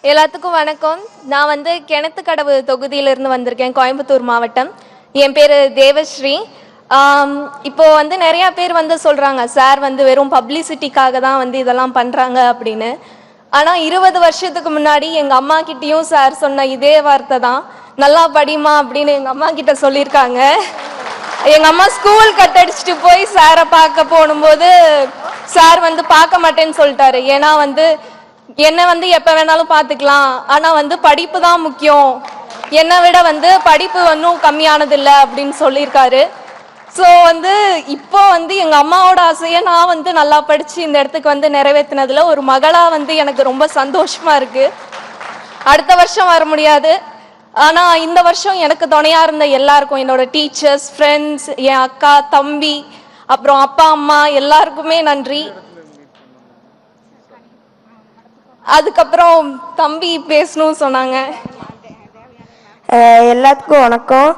எல்லாத்துக்கும் வணக்கம். நான் கிணத்துக்கடவு தொகுதியிலிருந்து வந்திருக்கேன், கோயம்புத்தூர் மாவட்டம். என் பேர் தேவஸ்ரீ. இப்போ நிறைய பேர் சொல்கிறாங்க சார் வெறும் பப்ளிசிட்டிக்காக தான் இதெல்லாம் பண்ணுறாங்க அப்படின்னு. ஆனால் 20 வருஷத்துக்கு முன்னாடி எங்கள் அம்மா கிட்டேயும் சார் சொன்ன இதே வார்த்தை தான், நல்லா படிமா அப்படின்னு எங்கள் அம்மா கிட்ட சொல்லியிருக்காங்க. எங்கள் அம்மா ஸ்கூல் கட்டடிச்சிட்டு போய் சாரை பார்க்க போகும்போது சார் பார்க்க மாட்டேன்னு சொல்லிட்டாரு. ஏன்னா என்ன எப்போ வேணாலும் பார்த்துக்கலாம், ஆனால் படிப்பு தான் முக்கியம், என்னை விட படிப்பு ஒன்றும் கம்மியானதில்லை அப்படின்னு சொல்லியிருக்காரு. ஸோ இப்போ எங்கள் அம்மாவோட ஆசையை நான் நல்லா படித்து இந்த இடத்துக்கு நிறைவேற்றினதில் ஒரு மகளாக எனக்கு ரொம்ப சந்தோஷமாக இருக்குது. அடுத்த வருஷம் வர முடியாது, ஆனால் இந்த வருஷம் எனக்கு துணையாக இருந்த எல்லாருக்கும், என்னோட டீச்சர்ஸ், ஃப்ரெண்ட்ஸ், என் அக்கா, தம்பி, அப்புறம் அப்பா அம்மா எல்லாருக்குமே நன்றி. அதுக்கப்புறம் தம்பி பேசணும்னு சொன்னாங்க. எல்லாத்துக்கும் வணக்கம்.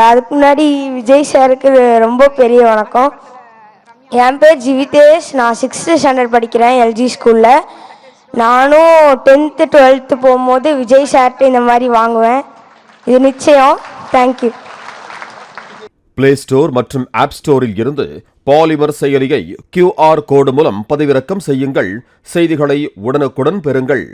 அதுக்கு முன்னாடி விஜய் சாருக்கு ரொம்ப பெரிய வணக்கம். என் பேர் ஜிவிதேஷ். நான் 6th ஸ்டாண்டர்ட் படிக்கிறேன் எல்ஜி ஸ்கூலில். நானும் 10th 12th போகும்போது விஜய் சார்ட்டு இந்த மாதிரி வாங்குவேன், இது நிச்சயம். தேங்க்யூ. பிளே ஸ்டோர் மற்றும் ஆப் ஸ்டோரில் இருந்து பாலிமர் செயலியை QR கோடு மூலம் பதிவிறக்கம் செய்யுங்கள். செய்திகளை உடனுக்குடன் பெறுங்கள்.